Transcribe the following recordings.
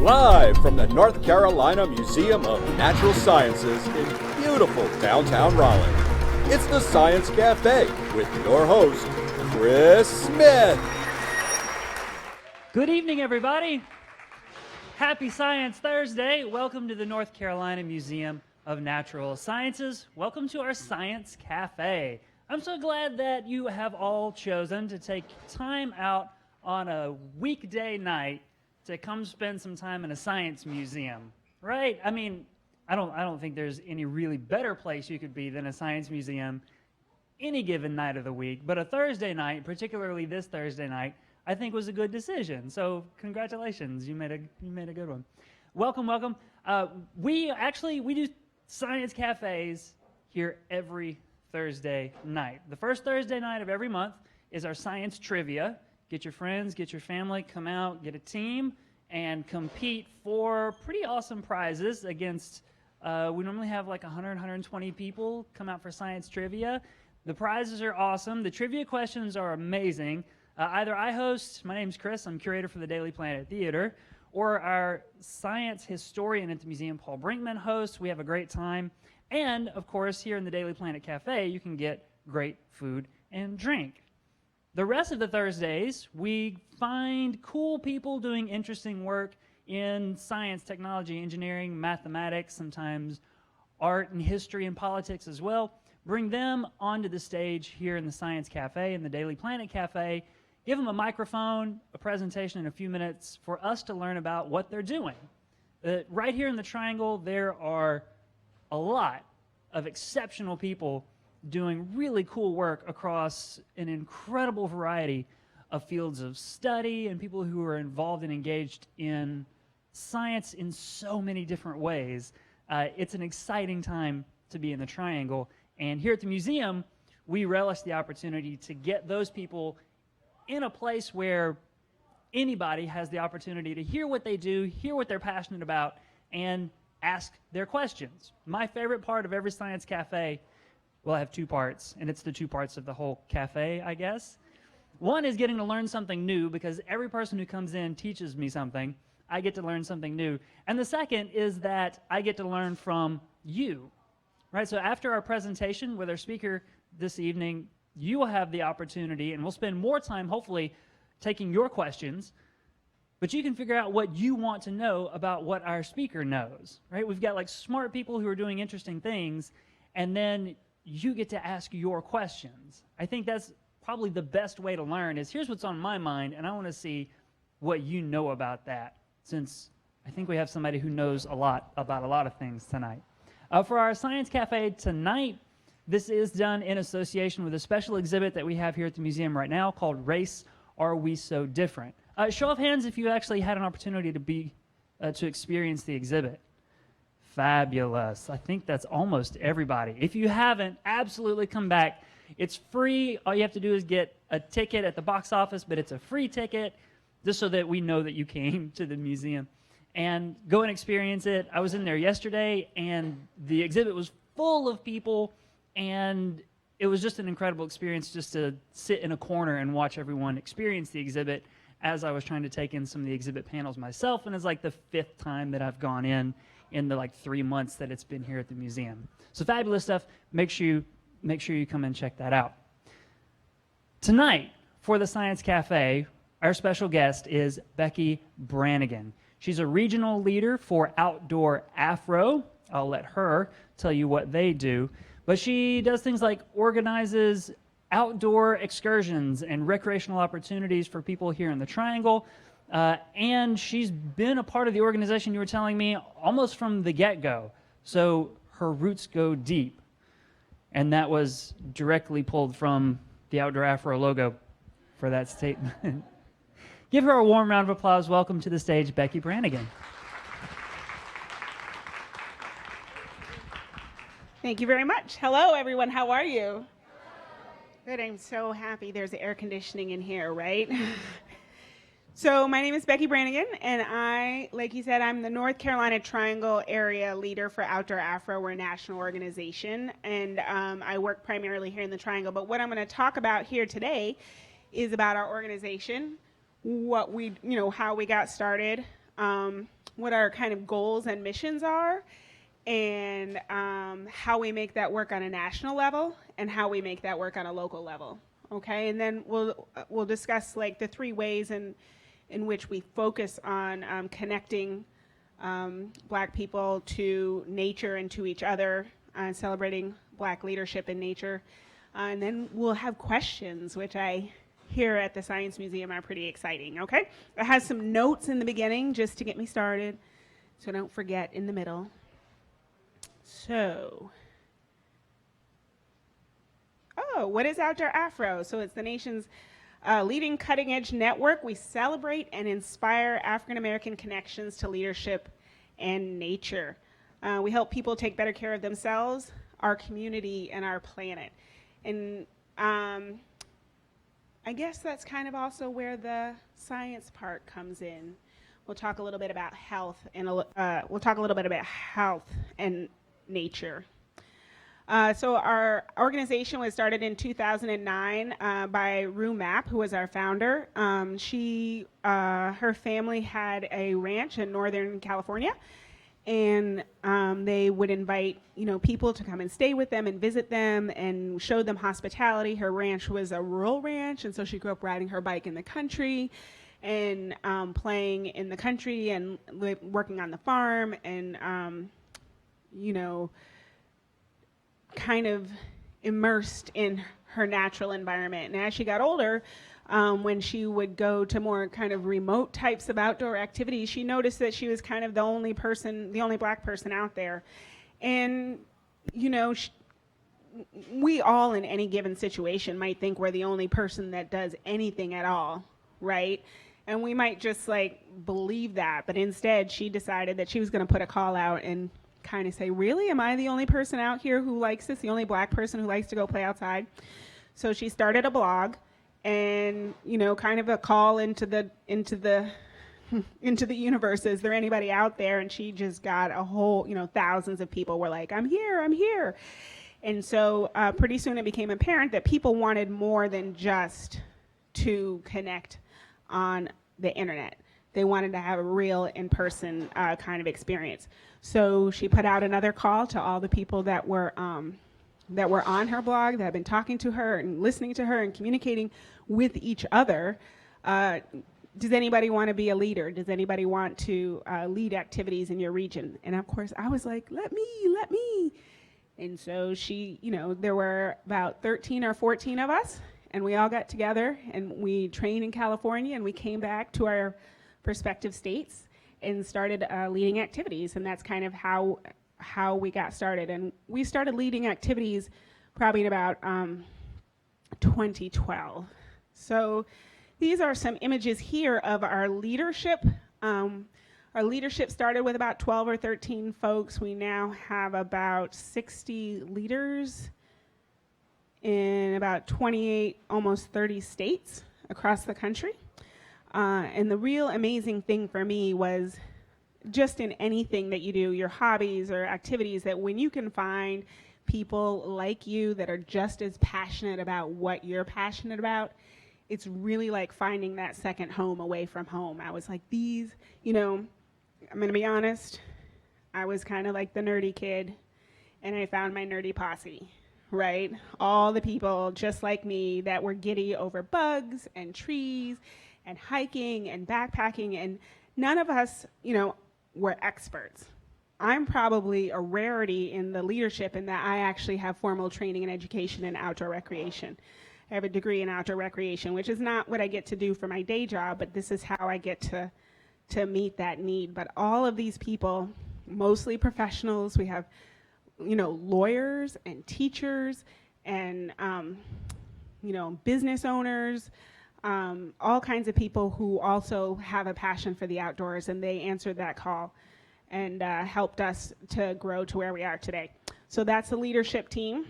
Live from the North Carolina Museum of Natural Sciences in beautiful downtown Raleigh, it's the Science Cafe with your host, Chris Smith. Good evening, everybody. Happy Science Thursday. Welcome to the North Carolina Museum of Natural Sciences. Welcome to our Science Cafe. I'm so glad that you have all chosen to take time out on a weekday night to come spend some time in a science museum, right? I mean, I don't think there's any really better place you could be than a science museum any given night of the week, but a Thursday night, particularly this Thursday night, I think was a good decision. So congratulations, you made a good one. Welcome. We do science cafes here every Thursday night. The first Thursday night of every month is our science trivia. Get your friends, get your family, come out, get a team, and compete for pretty awesome prizes against, we normally have like 100, 120 people come out for science trivia. The prizes are awesome. The trivia questions are amazing. Either I host, my name's Chris, I'm curator for the Daily Planet Theater, or our science historian at the museum, Paul Brinkman, hosts. We have a great time. And, of course, here in the Daily Planet Cafe, you can get great food and drink. The rest of the Thursdays, we find cool people doing interesting work in science, technology, engineering, mathematics, sometimes art and history and politics as well. Bring them onto the stage here in the Science Cafe, in the Daily Planet Cafe. Give them a microphone, a presentation in a few minutes for us to learn about what they're doing. Right here in the Triangle, there are a lot of exceptional people doing really cool work across an incredible variety of fields of study and people who are involved and engaged in science in so many different ways. It's an exciting time to be in the Triangle. And here at the museum, we relish the opportunity to get those people in a place where anybody has the opportunity to hear what they do, hear what they're passionate about, and ask their questions. My favorite part of every Science Cafe, well, I have two parts, and it's the two parts of the whole cafe, I guess. One is getting to learn something new, because every person who comes in teaches me something. I get to learn something new. And the second is that I get to learn from you, right? So after our presentation with our speaker this evening, you will have the opportunity, and we'll spend more time, hopefully, taking your questions, but you can figure out what you want to know about what our speaker knows, right? We've got like smart people who are doing interesting things, and then you get to ask your questions. I think that's probably the best way to learn is here's what's on my mind, and I want to see what you know about that, since I think we have somebody who knows a lot about a lot of things tonight. For our Science Cafe tonight, this is done in association with a special exhibit that we have here at the museum right now called Race, Are We So Different? Show of hands if you actually had an opportunity to experience the exhibit. Fabulous. I think that's almost everybody. If you haven't, absolutely come back. It's free. All you have to do is get a ticket at the box office, but it's a free ticket just so that we know that you came to the museum. And go and experience it. I was in there yesterday, and the exhibit was full of people, and it was just an incredible experience just to sit in a corner and watch everyone experience the exhibit as I was trying to take in some of the exhibit panels myself, and it's like the 5th time that I've gone in the like 3 months that it's been here at the museum. So fabulous stuff. Make sure you come and check that out. Tonight, for the Science Cafe, our special guest is Becky Brannigan. She's a regional leader for Outdoor Afro. I'll let her tell you what they do. But she does things like organizes outdoor excursions and recreational opportunities for people here in the Triangle. And she's been a part of the organization, you were telling me, almost from the get-go. So her roots go deep. And that was directly pulled from the Outdoor Afro logo for that statement. Give her a warm round of applause. Welcome to the stage, Becky Brannigan. Thank you very much. Hello, everyone. How are you? Good. I'm so happy there's air conditioning in here, right? So my name is Becky Brannigan, and I, like you said, I'm the North Carolina Triangle area leader for Outdoor Afro. We're a national organization, and I work primarily here in the Triangle. But what I'm going to talk about here today is about our organization, what we, how we got started, what our kind of goals and missions are, and how we make that work on a national level and how we make that work on a local level. Okay, and then we'll discuss like the 3 ways in which we focus on connecting Black people to nature and to each other, celebrating Black leadership in nature. And then we'll have questions, which I hear at the Science Museum are pretty exciting, okay? I have some notes in the beginning just to get me started, so don't forget in the middle. So, what is Outdoor Afro? So it's the nation's leading cutting-edge network. We celebrate and inspire African American connections to leadership and nature. We help people take better care of themselves, our community, and our planet. And I guess that's kind of also where the science part comes in. We'll talk a little bit about health, and nature. So our organization was started in 2009 by Rue Mapp, who was our founder. Her family had a ranch in Northern California, and they would invite people to come and stay with them and visit them and show them hospitality. Her ranch was a rural ranch, and so she grew up riding her bike in the country and playing in the country and working on the farm and kind of immersed in her natural environment. And as she got older, when she would go to more kind of remote types of outdoor activities, she noticed that she was kind of the only Black person out there. And, we all in any given situation might think we're the only person that does anything at all, right? And we might just believe that, but instead she decided that she was going to put a call out and kind of say, really, am I the only person out here who likes this, the only Black person who likes to go play outside? So she started a blog and, kind of a call into the universe. Is there anybody out there? And she just got a whole, thousands of people were like, I'm here. And so pretty soon it became apparent that people wanted more than just to connect on the internet. They wanted to have a real in-person kind of experience. So she put out another call to all the people that were on her blog, that had been talking to her and listening to her and communicating with each other. Does anybody want to be a leader? Does anybody want to lead activities in your region? And of course, I was like, let me. And so she, there were about 13 or 14 of us, and we all got together and we trained in California, and we came back to our prospective states and started leading activities. And that's kind of how we got started. And we started leading activities probably in about 2012. So these are some images here of our leadership. Our leadership started with about 12 or 13 folks. We now have about 60 leaders in about 28, almost 30 states across the country. And the real amazing thing for me was just in anything that you do, your hobbies or activities, that when you can find people like you that are just as passionate about what you're passionate about, it's really like finding that second home away from home. I was like, I'm going to be honest, I was kind of like the nerdy kid, and I found my nerdy posse, right? All the people just like me that were giddy over bugs and trees and hiking and backpacking, and none of us, were experts. I'm probably a rarity in the leadership in that I actually have formal training and education in outdoor recreation. I have a degree in outdoor recreation, which is not what I get to do for my day job, but this is how I get to meet that need. But all of these people, mostly professionals, we have, lawyers and teachers and, business owners, all kinds of people who also have a passion for the outdoors, and they answered that call and helped us to grow to where we are today. So that's the leadership team.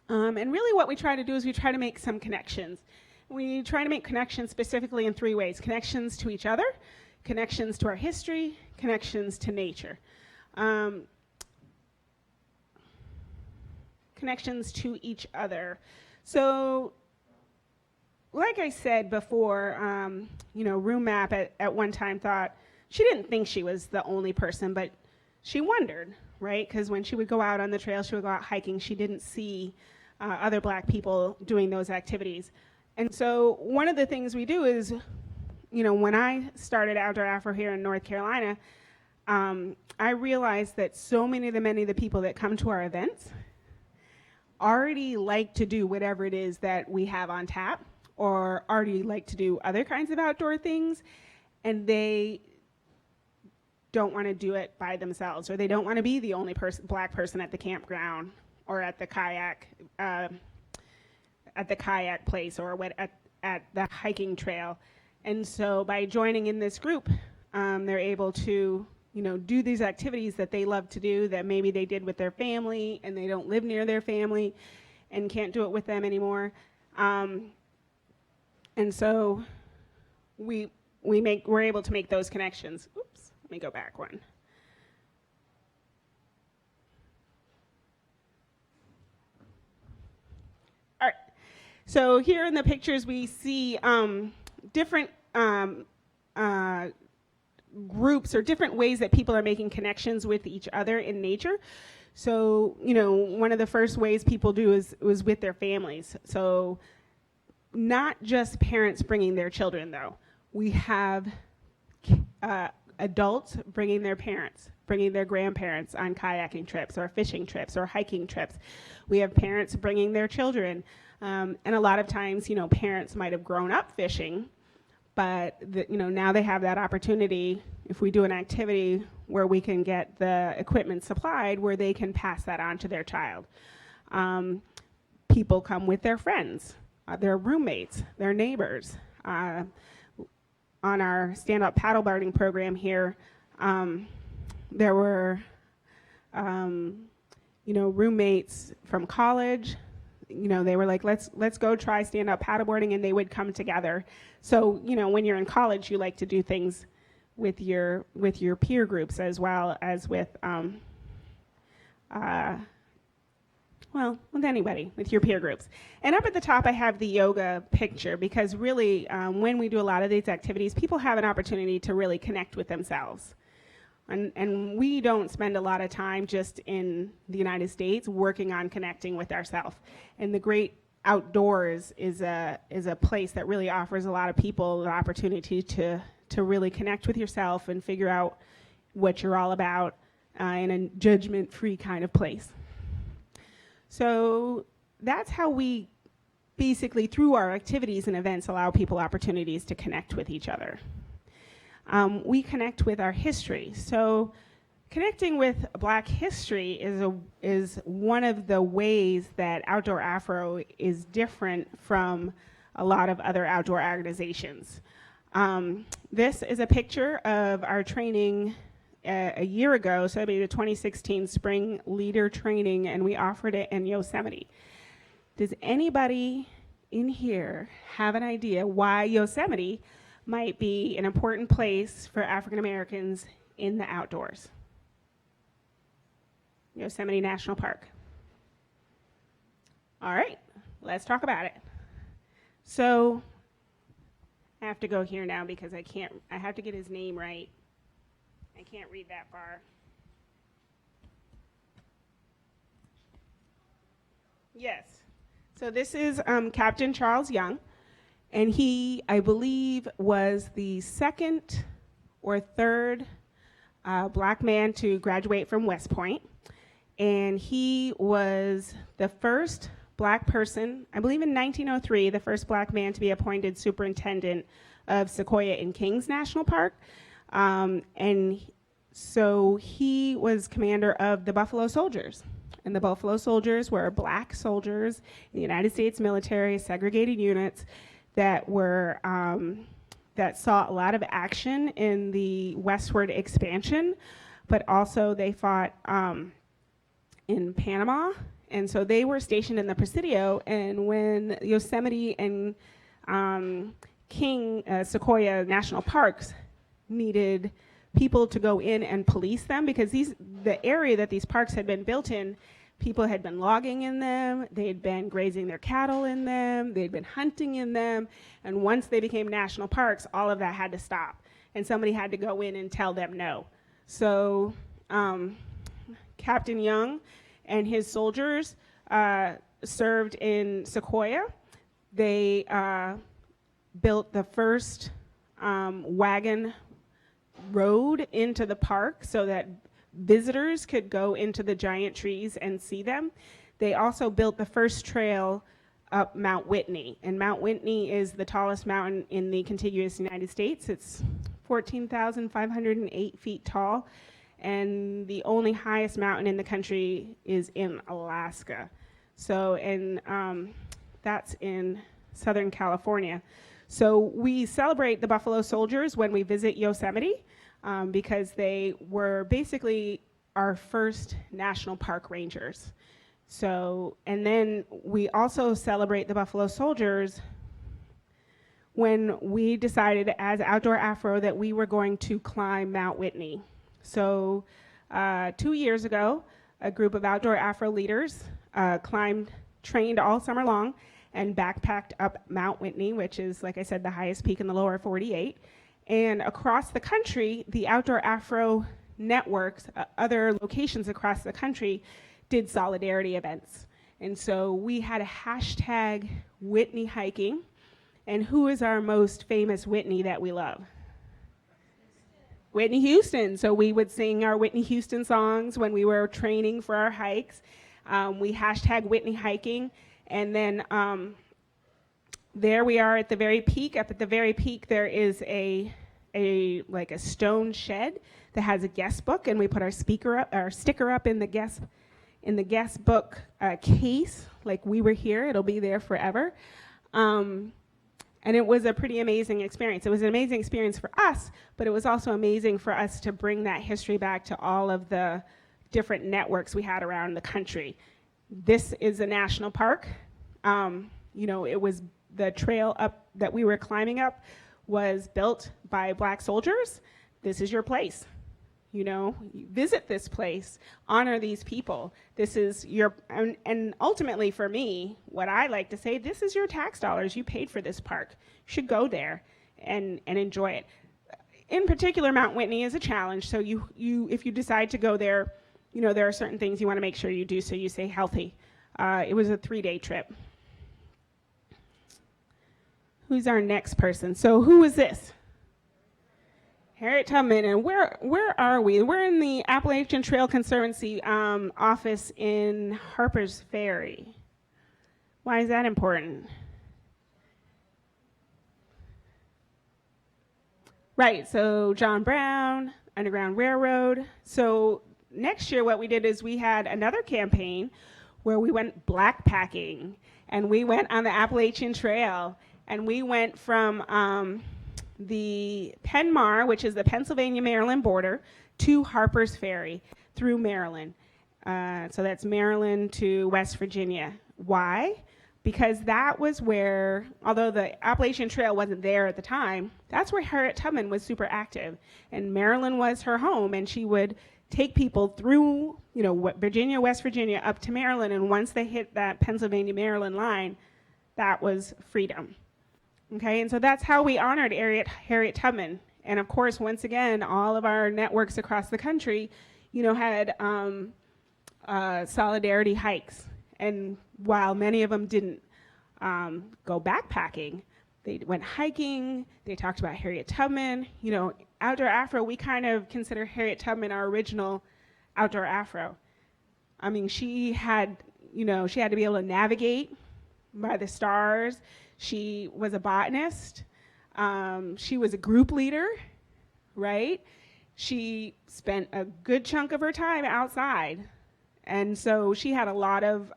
And really what we try to do is we try to make some connections. We try to make connections specifically in 3 ways: connections to each other, connections to our history, connections to nature. Connections to each other. So, like I said before, Rue Mapp at one time thought she didn't think she was the only person, but she wondered, right? Because when she would go out on the trail, she would go out hiking, she didn't see other Black people doing those activities. And so one of the things we do is, when I started Outdoor Afro here in North Carolina, I realized that so many of the people that come to our events already like to do whatever it is that we have on tap, or already like to do other kinds of outdoor things, and they don't want to do it by themselves, or they don't want to be the only Black person at the campground or at the kayak place, or at the hiking trail. And so by joining in this group, they're able to do these activities that they love to do, that maybe they did with their family and they don't live near their family and can't do it with them anymore. And so we're able to make those connections. Oops, let me go back one. All right, so here in the pictures we see different groups or different ways that people are making connections with each other in nature. So, one of the first ways people do is with their families. So not just parents bringing their children, though. We have adults bringing their parents, bringing their grandparents on kayaking trips or fishing trips or hiking trips. We have parents bringing their children. And a lot of times, parents might have grown up fishing, but now they have that opportunity, if we do an activity where we can get the equipment supplied, where they can pass that on to their child. People come with their friends, their roommates, their neighbors. On our stand-up paddleboarding program here, there were roommates from college. They were like, let's go try stand-up paddleboarding, and they would come together. So, when you're in college, you like to do things with your peer groups as well as with anybody, with your peer groups. And up at the top, I have the yoga picture, because really, when we do a lot of these activities, people have an opportunity to really connect with themselves. And we don't spend a lot of time just in the United States working on connecting with ourselves. And the great outdoors is a place that really offers a lot of people an opportunity to really connect with yourself and figure out what you're all about in a judgment-free kind of place. So that's how we basically, through our activities and events, allow people opportunities to connect with each other. We connect with our history. So connecting with Black history is one of the ways that Outdoor Afro is different from a lot of other outdoor organizations. This is a picture of our training a year ago, so it'll be the 2016 Spring Leader Training, and we offered it in Yosemite. Does anybody in here have an idea why Yosemite might be an important place for African Americans in the outdoors? Yosemite National Park. All right, let's talk about it. So I have to go here now because I have to get his name right. I can't read that far. Yes. So this is Captain Charles Young, and he, I believe, was the second or third Black man to graduate from West Point. And he was the first Black person, I believe in 1903, the first Black man to be appointed superintendent of Sequoia and Kings National Park. And so he was commander of the Buffalo Soldiers. And the Buffalo Soldiers were Black soldiers in the United States military, segregated units that were that saw a lot of action in the westward expansion, but also they fought in Panama. And so they were stationed in the Presidio, and when Yosemite and Sequoia National Parks needed people to go in and police them, because the area that these parks had been built in, people had been logging in them, they had been grazing their cattle in them, they had been hunting in them, and once they became national parks, all of that had to stop. and somebody had to go in and tell them no. So Captain Young and his soldiers served in Sequoia. They built the first wagon road into the park so that visitors could go into the giant trees and see them. They also built the first trail up Mount Whitney, and Mount Whitney is the tallest mountain in the contiguous United States. It's 14,508 feet tall, and the only highest mountain in the country is in Alaska. So, and that's in Southern California. So we celebrate the Buffalo Soldiers when we visit Yosemite because they were basically our first national park rangers. So, and then we also celebrate the Buffalo Soldiers when we decided as Outdoor Afro that we were going to climb Mount Whitney. So 2 years ago, a group of Outdoor Afro leaders trained all summer long and backpacked up Mount Whitney, which is, like I said, the highest peak in the lower 48. And across the country, the Outdoor Afro networks, other locations across the country, did solidarity events. And so we had a hashtag Whitney Hiking. And who is our most famous Whitney that we love? Whitney Houston. So we would sing our Whitney Houston songs when we were training for our hikes. We hashtag Whitney Hiking. And then there we are at the very peak. Up at the very peak, there is a stone shed that has a guest book, and we put our sticker up in the guest book case, like we were here. It'll be there forever. And it was a pretty amazing experience. It was an amazing experience for us, but it was also amazing for us to bring that history back to all of the different networks we had around the country. This is a national park. It was the trail up that we were climbing up was built by Black soldiers. This is your place. You visit this place, honor these people. This is your, and ultimately for me, what I like to say, this is your tax dollars. You paid for this park. You should go there and enjoy it. In particular, Mount Whitney is a challenge. So if you decide to go there, there are certain things you want to make sure you do so you stay healthy. It was a 3-day trip. Who's our next person? So who is this? Harriet Tubman, and where are we? We're in the Appalachian Trail Conservancy office in Harper's Ferry. Why is that important? Right, so John Brown, Underground Railroad. So next year what we did is we had another campaign where we went blackpacking, and we went on the Appalachian Trail, and we went from the Penn Mar, which is the Pennsylvania-Maryland border, to Harper's Ferry through Maryland. So that's Maryland to West Virginia. Why? Because that was where, although the Appalachian Trail wasn't there at the time, that's where Harriet Tubman was super active. And Maryland was her home, and she would take people through, Virginia, West Virginia, up to Maryland, and once they hit that Pennsylvania-Maryland line, that was freedom. Okay, and so that's how we honored Harriet Tubman. And of course, once again, all of our networks across the country, had solidarity hikes. And while many of them didn't go backpacking, they went hiking, they talked about Harriet Tubman. Outdoor Afro, we kind of consider Harriet Tubman our original Outdoor Afro. I mean, she had to be able to navigate by the stars. She was a botanist. She was a group leader, right? She spent a good chunk of her time outside. And so she had a lot of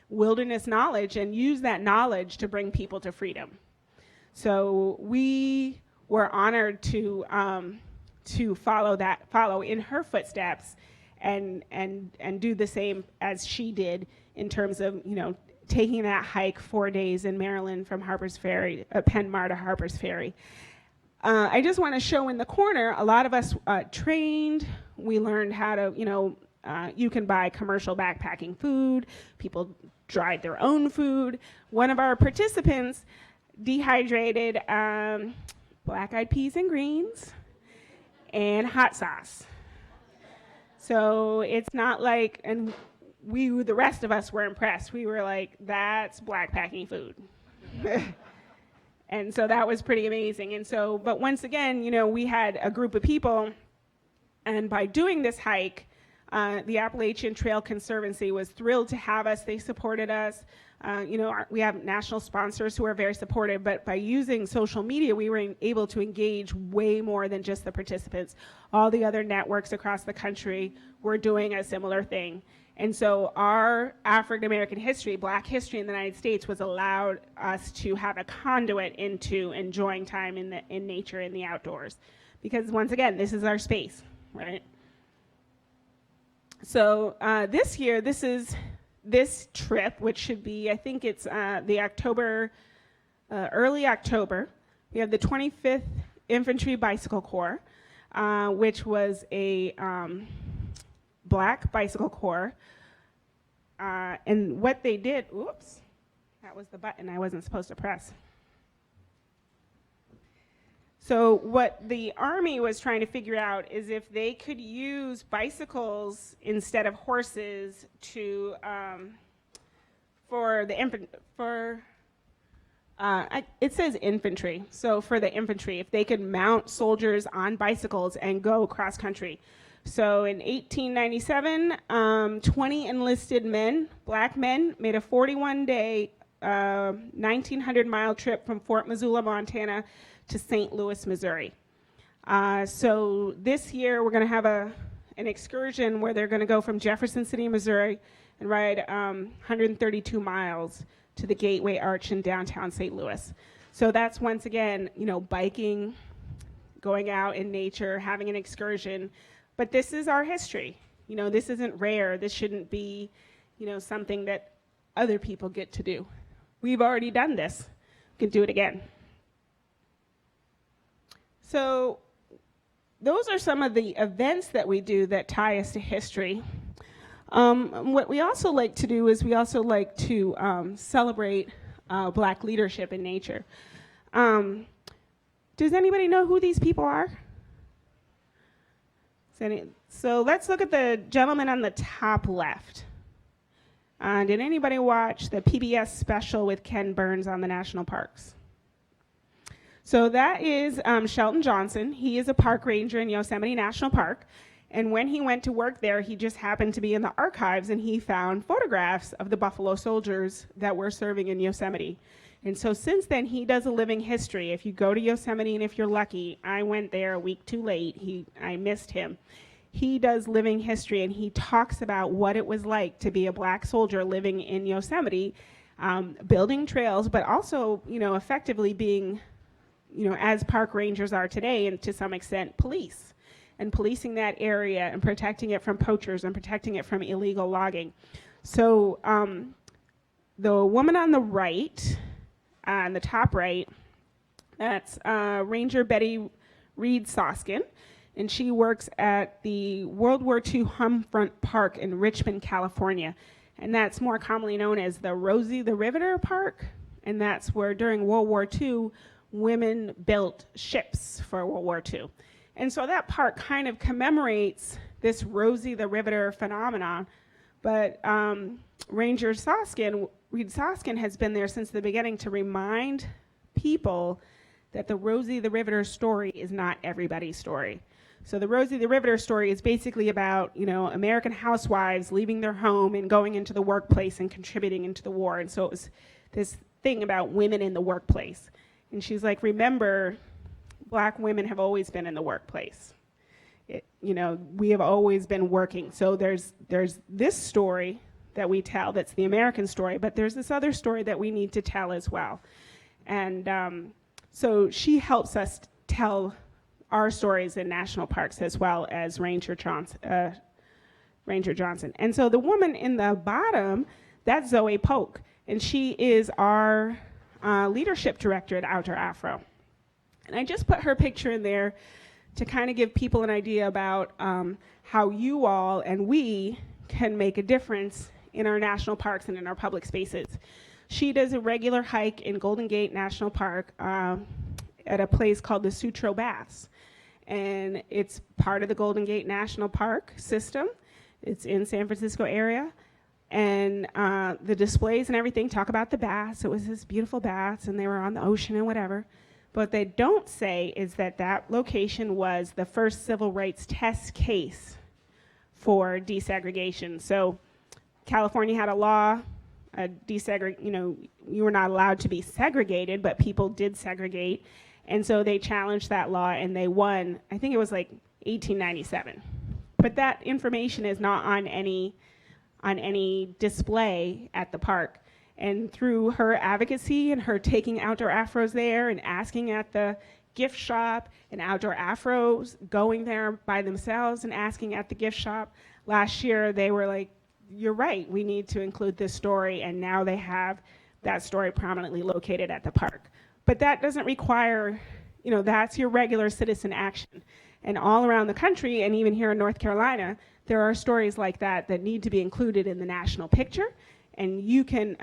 wilderness knowledge and used that knowledge to bring people to freedom. So we were honored to follow in her footsteps and do the same as she did in terms of, taking that hike 4 days in Maryland from Harper's Ferry, Penn Mar to Harper's Ferry. I just want to show in the corner, a lot of us trained. We learned how to, you can buy commercial backpacking food. People dried their own food. One of our participants dehydrated, black-eyed peas and greens, and hot sauce. So it's not like, and the rest of us were impressed. We were like, that's black packing food. And so that was pretty amazing. And so, but once again, we had a group of people, and by doing this hike, the Appalachian Trail Conservancy was thrilled to have us. They supported us. We have national sponsors who are very supportive, but by using social media, we were able to engage way more than just the participants. All the other networks across the country were doing a similar thing. And so our African American history, Black history in the United States, was allowed us to have a conduit into enjoying time in nature, in the outdoors. Because once again, this is our space, right? So this year, this trip, which should be, I think it's early October. We have the 25th Infantry Bicycle Corps, which was a Black bicycle corps. And what they did, oops, that was the button I wasn't supposed to press. So what the Army was trying to figure out is if they could use bicycles instead of horses to it says infantry. So for the infantry, if they could mount soldiers on bicycles and go cross country. So in 1897, 20 enlisted men, Black men, made a 41-day, 1,900-mile trip from Fort Missoula, Montana, to St. Louis, Missouri. So this year we're going to have an excursion where they're going to go from Jefferson City, Missouri, and ride 132 miles to the Gateway Arch in downtown St. Louis. So that's once again, biking, going out in nature, having an excursion. But this is our history. This isn't rare. This shouldn't be, something that other people get to do. We've already done this. We can do it again. So those are some of the events that we do that tie us to history. What we also like to do is we also like to celebrate Black leadership in nature. Does anybody know who these people are? So let's look at the gentleman on the top left. Did anybody watch the PBS special with Ken Burns on the national parks? So that is Shelton Johnson. He is a park ranger in Yosemite National Park. And when he went to work there, he just happened to be in the archives, and he found photographs of the Buffalo Soldiers that were serving in Yosemite. And so since then, he does a living history. If you go to Yosemite, and if you're lucky, I went there a week too late. I missed him. He does living history, and he talks about what it was like to be a Black soldier living in Yosemite, building trails, but also, effectively being, as park rangers are today, and to some extent, police, and policing that area and protecting it from poachers and protecting it from illegal logging. So the woman on the right, on the top right, that's Ranger Betty Reed Soskin, and she works at the World War II Homefront Park in Richmond, California, and that's more commonly known as the Rosie the Riveter Park, and that's where during World War II, women built ships for World War II. And so that park kind of commemorates this Rosie the Riveter phenomenon, but Ranger Reed Soskin has been there since the beginning to remind people that the Rosie the Riveter story is not everybody's story. So the Rosie the Riveter story is basically about, American housewives leaving their home and going into the workplace and contributing into the war. And so it was this thing about women in the workplace. And she's like, remember, Black women have always been in the workplace. We have always been working. So there's this story that we tell that's the American story, but there's this other story that we need to tell as well. And so she helps us tell our stories in national parks as well as Ranger Johnson. And so the woman in the bottom, that's Zoe Polk, and she is our leadership director at Outdoor Afro. And I just put her picture in there to kind of give people an idea about how you all and we can make a difference in our national parks and in our public spaces. She does a regular hike in Golden Gate National Park at a place called the Sutro Baths. And it's part of the Golden Gate National Park system. It's in San Francisco area. And the displays and everything talk about the baths. It was this beautiful baths, and they were on the ocean and whatever. But what they don't say is that that location was the first civil rights test case for desegregation. So California had a law, you were not allowed to be segregated, but people did segregate. And so they challenged that law, and they won. I think it was like 1897. But that information is not on any display at the park. And through her advocacy and her taking outdoor Afros there and asking at the gift shop, and outdoor Afros going there by themselves and asking at the gift shop, last year they were like, you're right, we need to include this story, and now they have that story prominently located at the park. But that doesn't require, that's your regular citizen action. And all around the country, and even here in North Carolina, there are stories like that that need to be included in the national picture, and you can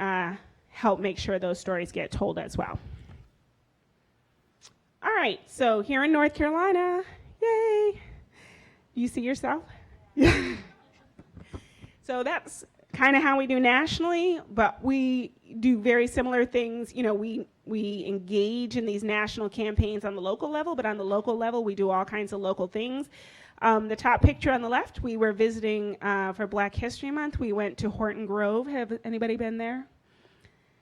help make sure those stories get told as well. All right, so here in North Carolina, yay! Do you see yourself? So that's kind of how we do nationally, but we do very similar things. We engage in these national campaigns on the local level, but on the local level, we do all kinds of local things. The top picture on the left, we were visiting for Black History Month. We went to Horton Grove. Have anybody been there?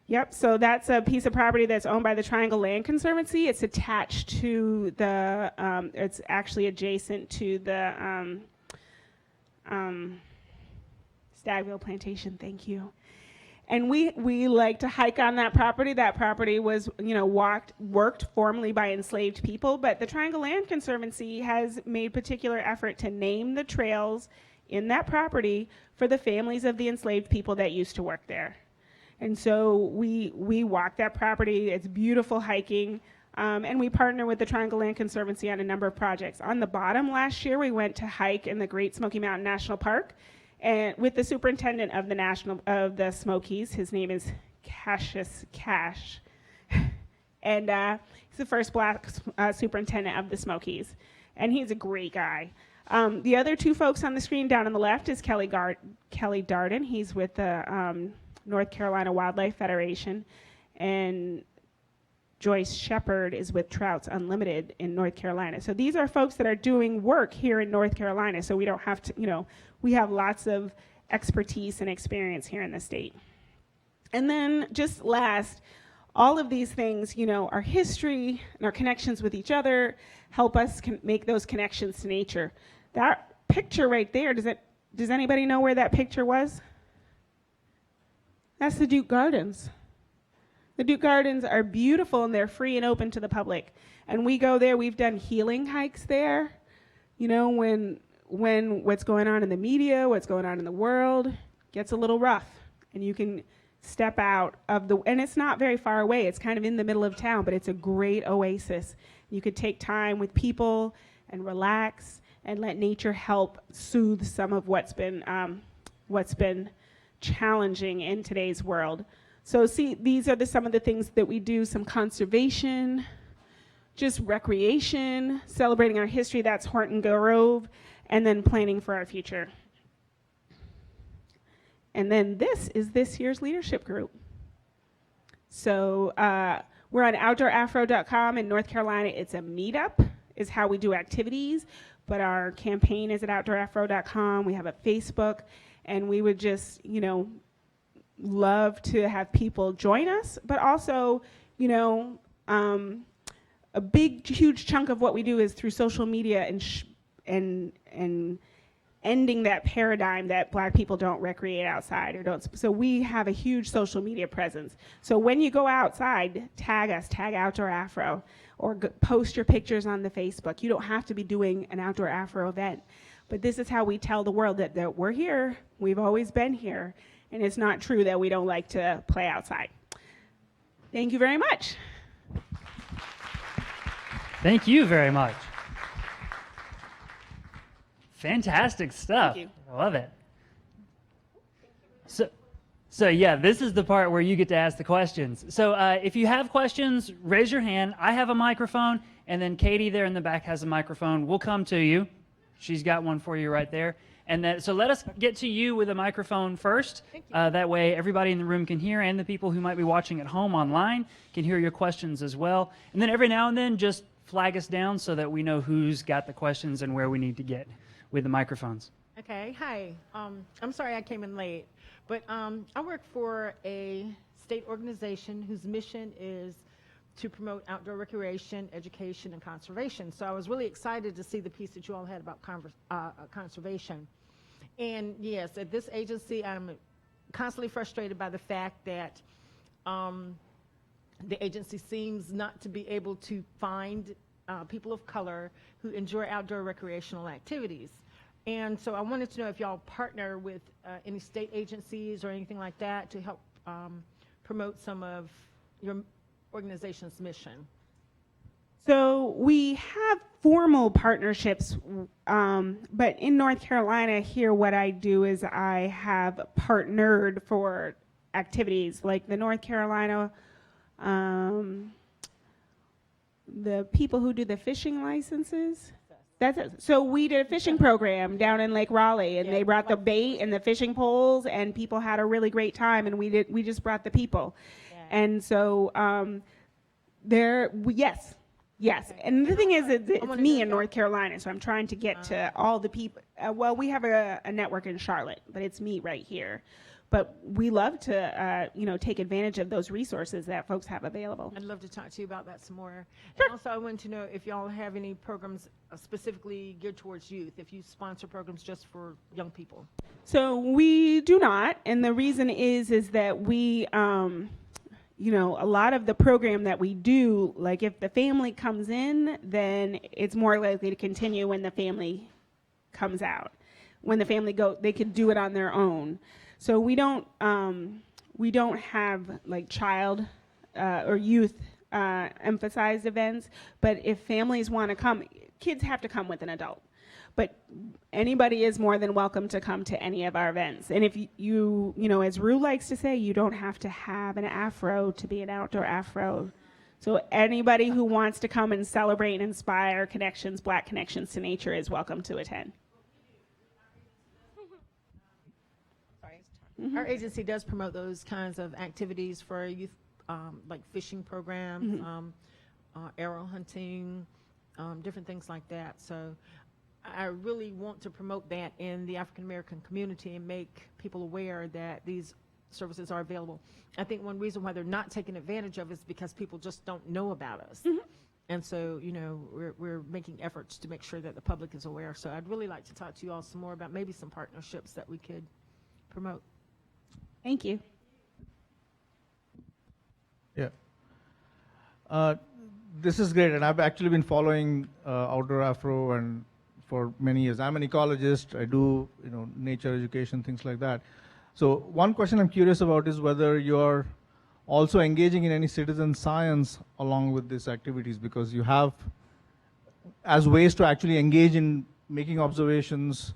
Yep, so that's a piece of property that's owned by the Triangle Land Conservancy. It's attached to the, it's actually adjacent to the Stagville Plantation, thank you. And we like to hike on that property. That property was, worked formerly by enslaved people, but the Triangle Land Conservancy has made particular effort to name the trails in that property for the families of the enslaved people that used to work there. And so we walk that property. It's beautiful hiking, and we partner with the Triangle Land Conservancy on a number of projects. On the bottom last year, we went to hike in the Great Smoky Mountain National Park, and with the superintendent of the Smokies. His name is Cassius Cash, and he's the first Black superintendent of the Smokies, and he's a great guy. The other two folks on the screen down on the left is Kelly Darden. He's with the North Carolina Wildlife Federation, and Joyce Shepard is with Trouts Unlimited in North Carolina. So these are folks that are doing work here in North Carolina, so we don't have to, we have lots of expertise and experience here in the state. And then just last, all of these things, our history and our connections with each other help us make those connections to nature. That picture right there, does anybody know where that picture was? That's the Duke Gardens. The Duke Gardens are beautiful, and they're free and open to the public. And we go there, we've done healing hikes there. When what's going on in the media, what's going on in the world gets a little rough, and you can step out of and it's not very far away. It's kind of in the middle of town, but it's a great oasis. You could take time with people and relax and let nature help soothe some of what's been challenging in today's world. So see, these are some of the things that we do: some conservation, just recreation, celebrating our history, that's Horton Grove, and then planning for our future. And then this is this year's leadership group. So we're on OutdoorAfro.com in North Carolina. It's a meetup, is how we do activities, but our campaign is at OutdoorAfro.com. We have a Facebook, and we would just, love to have people join us, but also, a big, huge chunk of what we do is through social media and ending that paradigm that Black people don't recreate outside or don't. So we have a huge social media presence. So when you go outside, tag us, tag Outdoor Afro, or post your pictures on the Facebook. You don't have to be doing an Outdoor Afro event, but this is how we tell the world that we're here, we've always been here, and it's not true that we don't like to play outside. Thank you very much. Thank you very much. Fantastic stuff. Thank you. I love it. So yeah, this is the part where you get to ask the questions. So if you have questions, raise your hand. I have a microphone, and then Katie there in the back has a microphone. We'll come to you. She's got one for you right there. And then, so let us get to you with a microphone first. That way everybody in the room can hear, and the people who might be watching at home online can hear your questions as well. And then every now and then just flag us down so that we know who's got the questions and where we need to get with the microphones. Okay, hi. I'm sorry I came in late, but I work for a state organization whose mission is to promote outdoor recreation, education, and conservation. So I was really excited to see the piece that you all had about conservation. And yes, at this agency, I'm constantly frustrated by the fact that the agency seems not to be able to find people of color who enjoy outdoor recreational activities. And so I wanted to know if y'all partner with any state agencies or anything like that to help promote some of your organization's mission. So we have formal partnerships, but in North Carolina here, what I do is I have partnered for activities like the North Carolina, the people who do the fishing licenses. That's it. So we did a fishing program down in Lake Raleigh, and they brought the bait and the fishing poles, and people had a really great time, and we just brought the people. And so yes. Okay. And the thing is, it's me in North Carolina, so I'm trying to get to all the people. Well, we have a network in Charlotte, but it's me right here. But we love to, take advantage of those resources that folks have available. I'd love to talk to you about that some more. Sure. And also, I wanted to know if y'all have any programs specifically geared towards youth, if you sponsor programs just for young people. So we do not, and the reason is that we, a lot of the program that we do, like if the family comes in, then it's more likely to continue when the family comes out. When the family they could do it on their own. So we don't have like child or youth emphasized events, but if families want to come, kids have to come with an adult. But anybody is more than welcome to come to any of our events. And if you as Rue likes to say, you don't have to have an Afro to be an outdoor Afro. So anybody who wants to come and celebrate and inspire connections, Black connections to nature is welcome to attend. Mm-hmm. Our agency does promote those kinds of activities for youth, like fishing programs, arrow hunting, different things like that. So I really want to promote that in the African American community and make people aware that these services are available. I think one reason why they're not taking advantage of it is because people just don't know about us. Mm-hmm. And so, we're making efforts to make sure that the public is aware. So I'd really like to talk to you all some more about maybe some partnerships that we could promote. Thank you. Yeah. This is great, and I've actually been following Outdoor Afro and for many years. I'm an ecologist. I do, nature education, things like that. So one question I'm curious about is whether you're also engaging in any citizen science along with these activities, because you have as ways to actually engage in making observations,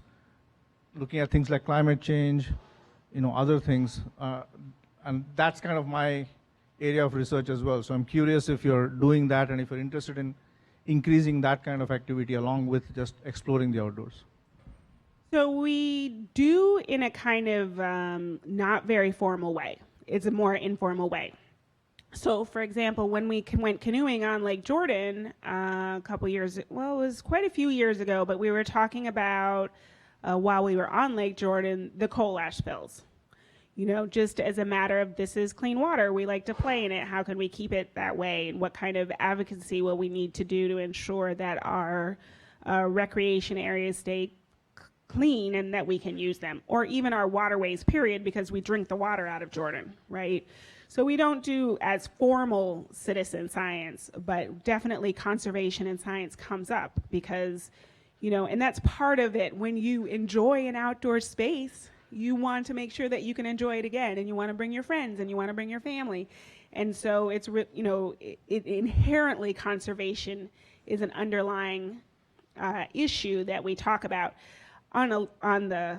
looking at things like climate change, other things, and that's kind of my area of research as well. So I'm curious if you're doing that and if you're interested in increasing that kind of activity along with just exploring the outdoors. So we do in a kind of not very formal way. It's a more informal way. So for example, when we went canoeing on Lake Jordan a couple years, it was quite a few years ago, but we were talking about while we were on Lake Jordan, the coal ash spills. Just as a matter of this is clean water, we like to play in it. How can we keep it that way? And what kind of advocacy will we need to do to ensure that our recreation areas stay clean and that we can use them? Or even our waterways, period, because we drink the water out of Jordan, right? So we don't do as formal citizen science, but definitely conservation and science comes up because and that's part of it. When you enjoy an outdoor space, you want to make sure that you can enjoy it again, and you want to bring your friends and you want to bring your family. And so it's, inherently conservation is an underlying issue that we talk about. On the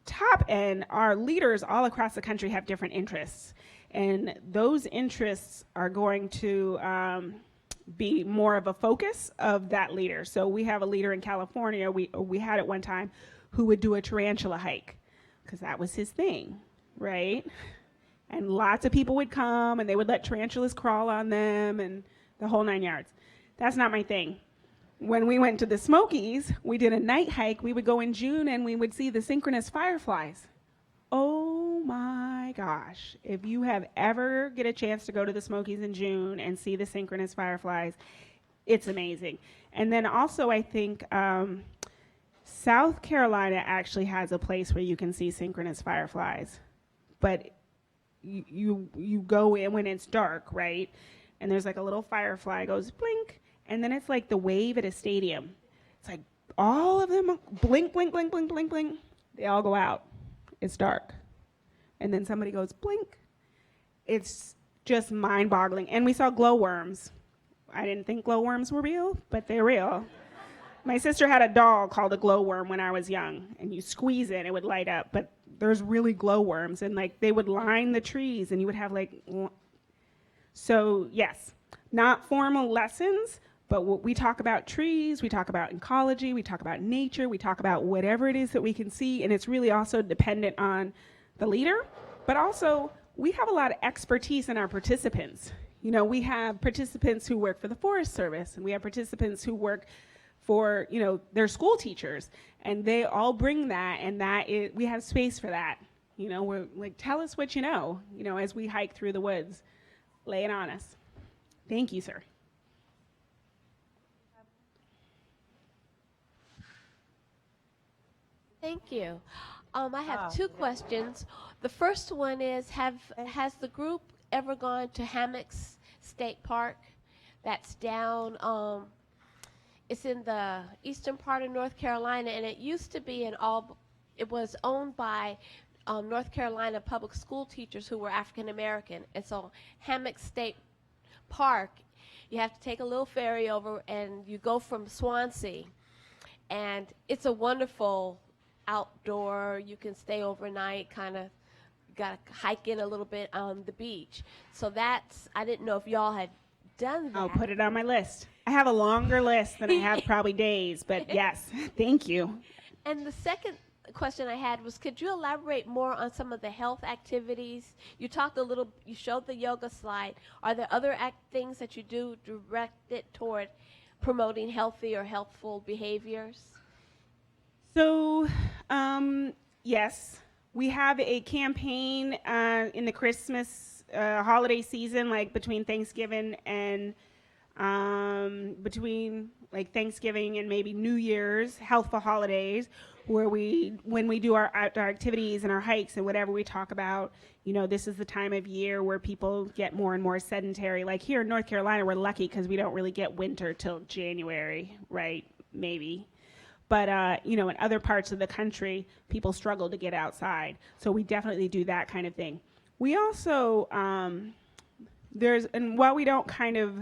top end, our leaders all across the country have different interests. And those interests are going to be more of a focus of that leader. So we have a leader in California, we had at one time, who would do a tarantula hike, because that was his thing, right? And lots of people would come, and they would let tarantulas crawl on them, and the whole 9 yards. That's not my thing. When we went to the Smokies, we did a night hike. We would go in June, and we would see the synchronous fireflies. Oh my gosh. If you have ever get a chance to go to the Smokies in June and see the synchronous fireflies, it's amazing. And then also I think South Carolina actually has a place where you can see synchronous fireflies. But you go in when it's dark, right? And there's like a little firefly goes blink, and then it's like the wave at a stadium. It's like all of them blink, blink, blink, blink, blink, blink. They all go out. It's dark. And then somebody goes blink. It's just mind-boggling. And we saw glowworms. I didn't think glowworms were real, but they're real. My sister had a doll called a glowworm when I was young, and you squeeze it, it would light up. But there's really glowworms, and like they would line the trees, and you would have like. So yes, not formal lessons, but we talk about trees, we talk about ecology, we talk about nature, we talk about whatever it is that we can see, and it's really also dependent on the leader, but also we have a lot of expertise in our participants. You know, we have participants who work for the Forest Service, and we have participants who work for, you know, their school teachers, and they all bring that, and we have space for that. You know, we're like, tell us what you know, as we hike through the woods. Lay it on us. Thank you, sir. Thank you. I have two questions. The first one is, has the group ever gone to Hammock State Park? That's down, it's in the eastern part of North Carolina, and it used to be it was owned by North Carolina public school teachers who were African American. And so Hammock State Park, you have to take a little ferry over, and you go from Swansea. And it's a wonderful outdoor, you can stay overnight, kind of got to hike in a little bit on the beach. So I didn't know if y'all had done that. I'll put it on my list. I have a longer list than I have probably days, but yes, thank you. And the second question I had was, could you elaborate more on some of the health activities? You showed the yoga slide. Are there other things that you do directed toward promoting healthy or healthful behaviors? So, yes, we have a campaign in the Christmas holiday season, like between Thanksgiving and Thanksgiving and maybe New Year's, healthful holidays, where when we do our outdoor activities and our hikes and whatever, we talk about, this is the time of year where people get more and more sedentary. Like here in North Carolina, we're lucky because we don't really get winter till January, right? Maybe. But, in other parts of the country, people struggle to get outside. So we definitely do that kind of thing. We also, and while we don't kind of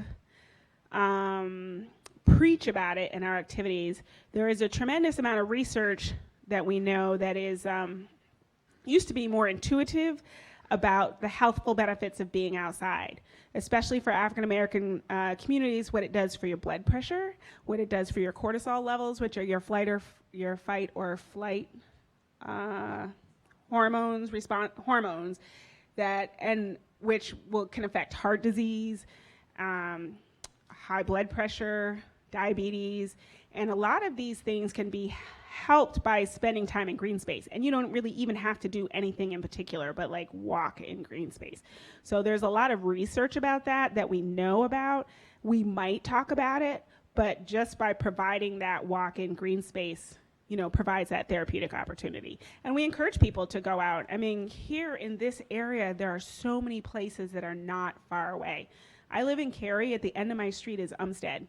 preach about it in our activities, there is a tremendous amount of research that we know that is used to be more intuitive about the healthful benefits of being outside, especially for African American communities, what it does for your blood pressure, what it does for your cortisol levels, which are your fight or flight hormones which can affect heart disease, high blood pressure, diabetes, and a lot of these things can be helped by spending time in green space. And you don't really even have to do anything in particular, but like walk in green space. So there's a lot of research about that we know about. We might talk about it, but just by providing that walk in green space, provides that therapeutic opportunity. And we encourage people to go out. I mean, here in this area, there are so many places that are not far away. I live in Cary. At the end of my street is Umstead.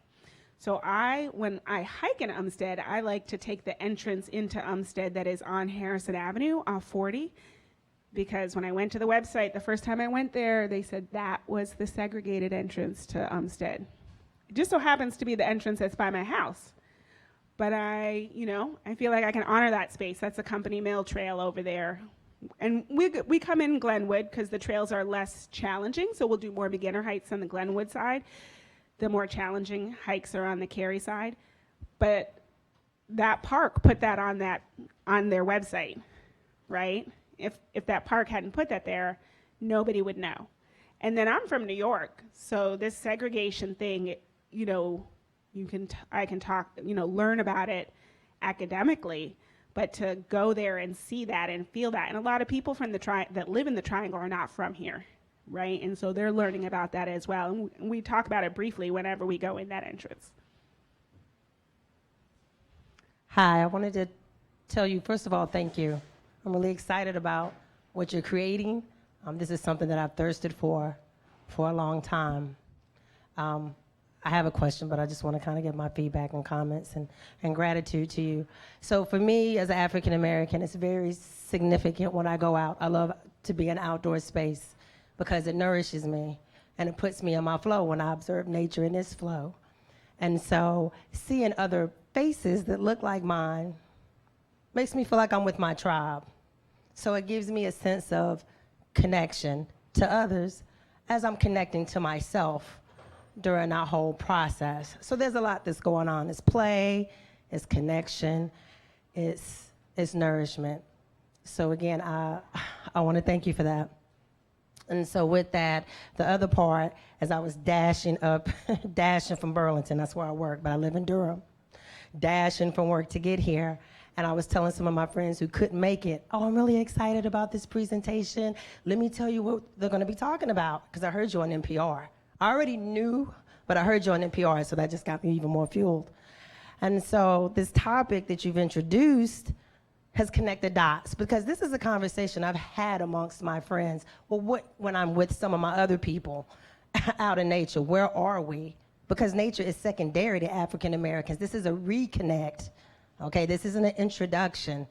So when I hike in Umstead, I like to take the entrance into Umstead that is on Harrison Avenue off 40, because when I went to the website, the first time I went there, they said that was the segregated entrance to Umstead. It just so happens to be the entrance that's by my house. but I feel like I can honor that space. That's a company mill trail over there. And we come in Glenwood because the trails are less challenging, so we'll do more beginner hikes on the Glenwood side. The more challenging hikes are on the Cary side. But that park put that on their website, right? If that park hadn't put that there, nobody would know. And then I'm from New York, so this segregation thing, I can talk, learn about it academically, but to go there and see that and feel that, and a lot of people from that live in the Triangle are not from here, right? And so they're learning about that as well. And we talk about it briefly whenever we go in that entrance. Hi, I wanted to tell you, first of all, thank you. I'm really excited about what you're creating. This is something that I've thirsted for a long time. I have a question, but I just want to kind of get my feedback and comments and gratitude to you. So for me, as an African American, it's very significant when I go out. I love to be in an outdoor space because it nourishes me and it puts me in my flow when I observe nature in its flow. And so seeing other faces that look like mine makes me feel like I'm with my tribe. So it gives me a sense of connection to others as I'm connecting to myself during that whole process. So there's a lot that's going on. It's play, it's connection, it's nourishment. So again, I want to thank you for that. And so with that, the other part, as I was dashing from Burlington, that's where I work, but I live in Durham, dashing from work to get here, and I was telling some of my friends who couldn't make it, oh, I'm really excited about this presentation. Let me tell you what they're going to be talking about, because I heard you on NPR. I already knew, but I heard you on NPR, so that just got me even more fueled. And so this topic that you've introduced has connected dots, because this is a conversation I've had amongst my friends. Well, when I'm with some of my other people out in nature, where are we? Because nature is secondary to African Americans. This is a reconnect, okay? This isn't an introduction.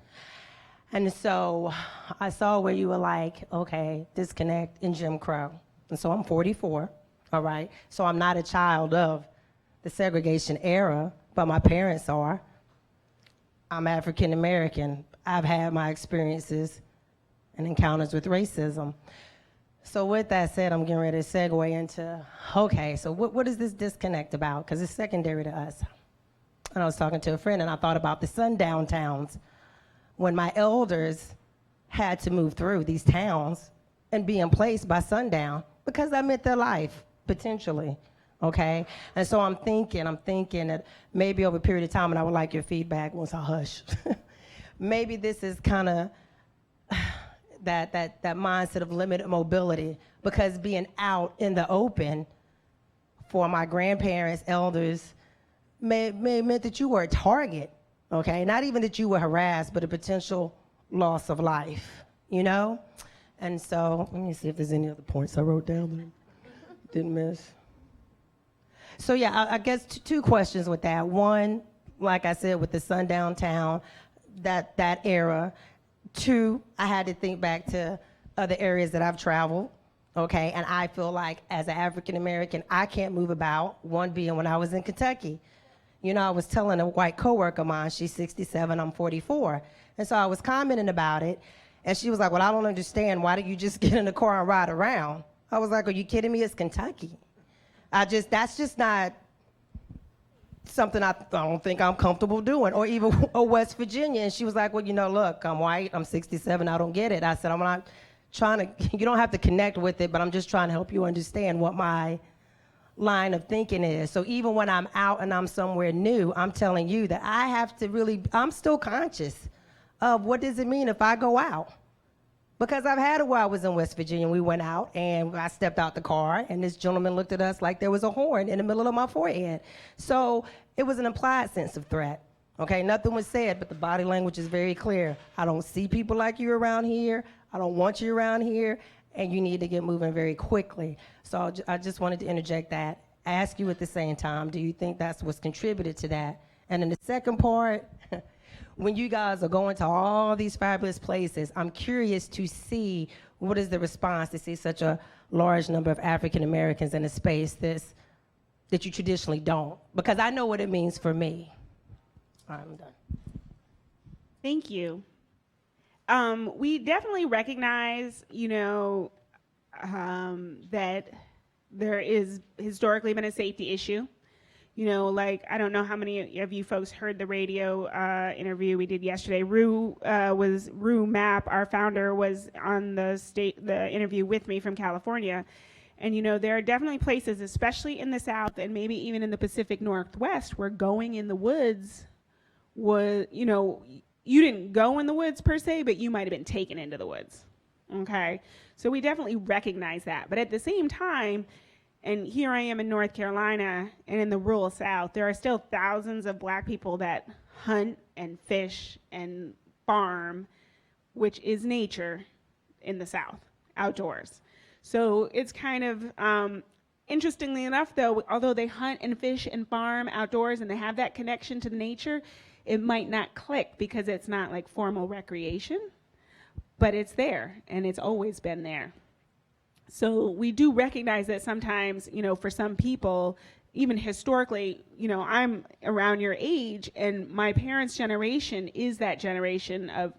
And so I saw where you were like, okay, disconnect in Jim Crow. And so I'm 44, all right? So I'm not a child of the segregation era, but my parents are. I'm African American. I've had my experiences and encounters with racism. So with that said, I'm getting ready to segue into, okay, so what is this disconnect about? Because it's secondary to us. And I was talking to a friend, and I thought about the sundown towns, when my elders had to move through these towns and be in place by sundown, because that meant their life, potentially. Okay, and so I'm thinking that maybe over a period of time, and I would like your feedback once I hush, maybe this is kind of that mindset of limited mobility, because being out in the open for my grandparents, elders, meant that you were a target, okay? Not even that you were harassed, but a potential loss of life, you know? And so, let me see if there's any other points I wrote down that didn't miss. So yeah, I guess two questions with that. One, like I said, with the sundown town, that era. Two, I had to think back to other areas that I've traveled, okay? And I feel like as an African American, I can't move about. One being when I was in Kentucky. You know, I was telling a white coworker of mine, she's 67, I'm 44. And so I was commenting about it, and she was like, well, I don't understand. Why don't you just get in the car and ride around? I was like, are you kidding me? It's Kentucky. That's just not something I don't think I'm comfortable doing, or even West Virginia. And she was like, well, you know, look, I'm white, I'm 67, I don't get it. I said, I'm not trying to, you don't have to connect with it, but I'm just trying to help you understand what my line of thinking is. So even when I'm out and I'm somewhere new, I'm telling you that I have to really, I'm still conscious of what does it mean if I go out? Because I've had it where I was in West Virginia, we went out and I stepped out the car and this gentleman looked at us like there was a horn in the middle of my forehead. So it was an implied sense of threat, okay? Nothing was said, but the body language is very clear. I don't see people like you around here. I don't want you around here, and you need to get moving very quickly. So I just wanted to interject that, ask you at the same time, do you think that's what's contributed to that? And then the second part, when you guys are going to all these fabulous places, I'm curious to see what is the response to see such a large number of African Americans in a space that you traditionally don't. Because I know what it means for me. All right, I'm done. Thank you. We definitely recognize, that there is historically been a safety issue. Like, I don't know how many of you folks heard the radio interview we did yesterday. Rue Mapp, our founder, was on the interview with me from California. And, there are definitely places, especially in the South and maybe even in the Pacific Northwest, where going in the woods was, you didn't go in the woods per se, but you might have been taken into the woods. Okay? So we definitely recognize that. But at the same time, and here I am in North Carolina and in the rural South, there are still thousands of Black people that hunt and fish and farm, which is nature in the South, outdoors. So it's kind of, interestingly enough though, although they hunt and fish and farm outdoors and they have that connection to nature, it might not click because it's not like formal recreation, but it's there and it's always been there. So we do recognize that sometimes, for some people, even historically, I'm around your age and my parents' generation is that generation of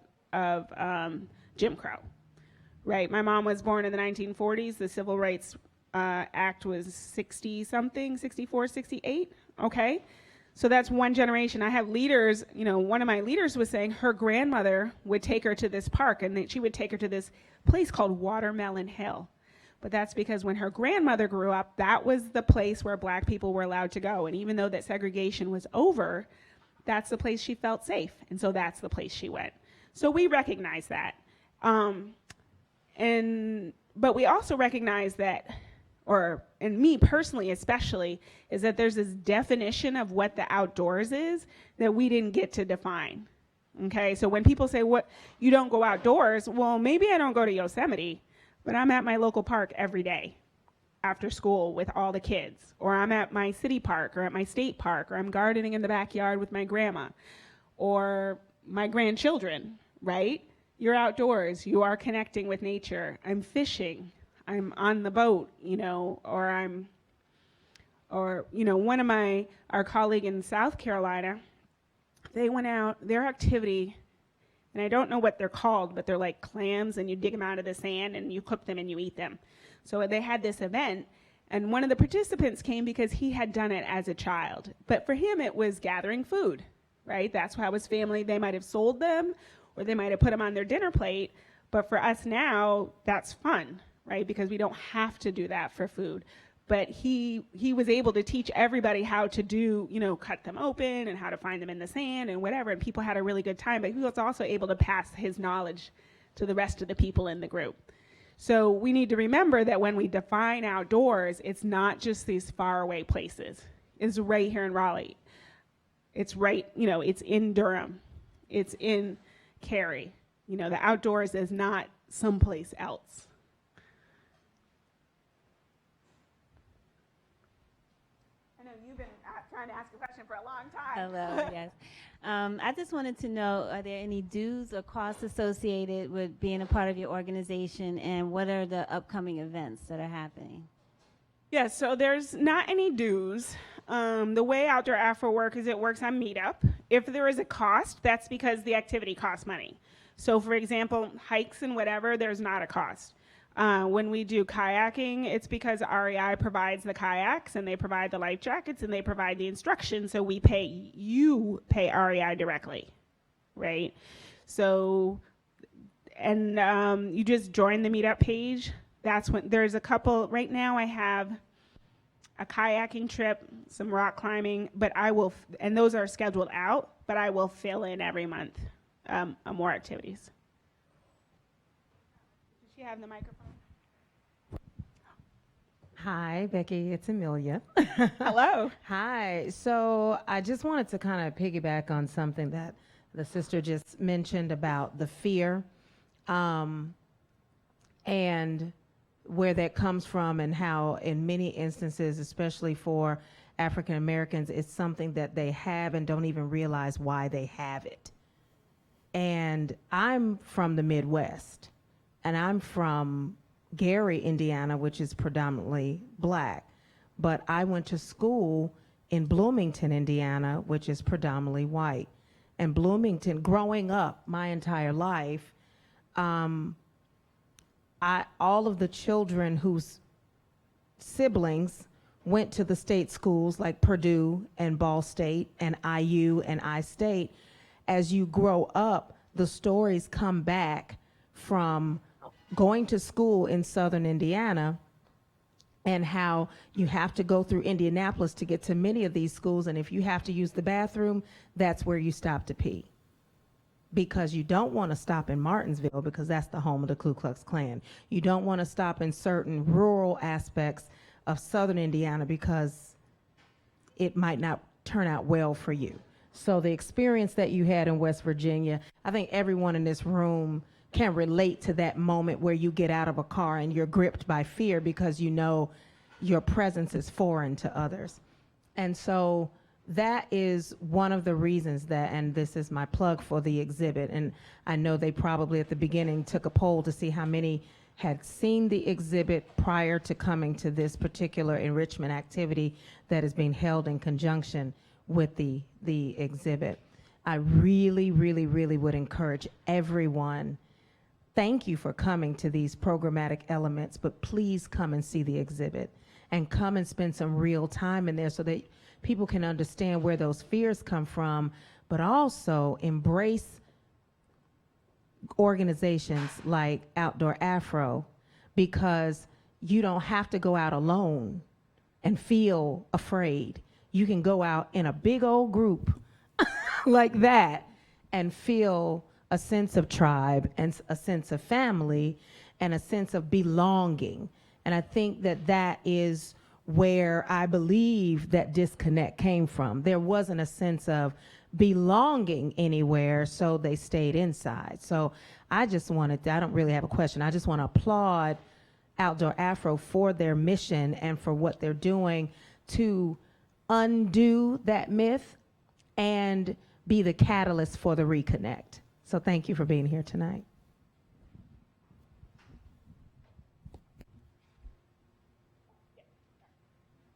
Jim Crow, right? My mom was born in the 1940s. The Civil Rights Act was 60-something, 64, 68, okay? So that's one generation. I have leaders, one of my leaders was saying her grandmother would take her to this park and she would take her to this place called Watermelon Hill. But that's because when her grandmother grew up, that was the place where Black people were allowed to go. And even though that segregation was over, that's the place she felt safe. And so that's the place she went. So we recognize that. But we also recognize that, and me personally especially, is that there's this definition of what the outdoors is that we didn't get to define. Okay, so when people say, "What, you don't go outdoors?" Well, maybe I don't go to Yosemite, but I'm at my local park every day after school with all the kids, or I'm at my city park or at my state park, or I'm gardening in the backyard with my grandma or my grandchildren, right? You're outdoors, you are connecting with nature. I'm fishing, I'm on the boat, one of our colleague in South Carolina, they went out, their activity, and I don't know what they're called, but they're like clams, and you dig them out of the sand, and you cook them, and you eat them. So they had this event, and one of the participants came because he had done it as a child. But for him, it was gathering food, right? That's how his family, they might have sold them, or they might have put them on their dinner plate. But for us now, that's fun, right? Because we don't have to do that for food. But he was able to teach everybody how to do, cut them open and how to find them in the sand and whatever, and people had a really good time, but he was also able to pass his knowledge to the rest of the people in the group. So we need to remember that when we define outdoors, it's not just these faraway places. It's right here in Raleigh. It's right, it's in Durham. It's in Cary. The outdoors is not someplace else. Trying to ask a question for a long time. Hello, yes. I just wanted to know, are there any dues or costs associated with being a part of your organization, and what are the upcoming events that are happening? Yes, so there's not any dues. The way Outdoor Afro works is it works on Meetup. If there is a cost, that's because the activity costs money. So for example, hikes and whatever, there's not a cost. When we do kayaking, it's because REI provides the kayaks and they provide the life jackets and they provide the instruction, so you pay REI directly, right? So, and you just join the Meetup page. That's when there's a couple, right now I have a kayaking trip, some rock climbing, but and those are scheduled out, but I will fill in every month more activities. Does she have the microphone? Hi, Becky, it's Amelia. Hello. Hi, so I just wanted to kind of piggyback on something that the sister just mentioned about the fear and where that comes from, and how in many instances, especially for African Americans, it's something that they have and don't even realize why they have it. And I'm from the Midwest, and I'm from Gary, Indiana, which is predominantly Black, but I went to school in Bloomington, Indiana, which is predominantly white. and Bloomington, growing up my entire life, all of the children whose siblings went to the state schools like Purdue and Ball State and IU and I-State, as you grow up, the stories come back from going to school in southern Indiana and how you have to go through Indianapolis to get to many of these schools, and if you have to use the bathroom, that's where you stop to pee. Because you don't want to stop in Martinsville because that's the home of the Ku Klux Klan. You don't want to stop in certain rural aspects of southern Indiana because it might not turn out well for you. So the experience that you had in West Virginia, I think everyone in this room can relate to that moment where you get out of a car and you're gripped by fear because you know your presence is foreign to others. And so that is one of the reasons that, and this is my plug for the exhibit, and I know they probably at the beginning took a poll to see how many had seen the exhibit prior to coming to this particular enrichment activity that is being held in conjunction with the exhibit. I really, really, really would encourage everyone, thank you for coming to these programmatic elements, but please come and see the exhibit and come and spend some real time in there so that people can understand where those fears come from, but also embrace organizations like Outdoor Afro, because you don't have to go out alone and feel afraid. You can go out in a big old group like that and feel a sense of tribe and a sense of family and a sense of belonging. And I think that that is where I believe that disconnect came from. There wasn't a sense of belonging anywhere, so they stayed inside. So I just wanted to, I don't really have a question. I just want to applaud Outdoor Afro for their mission and for what they're doing to undo that myth and be the catalyst for the reconnect. So thank you for being here tonight.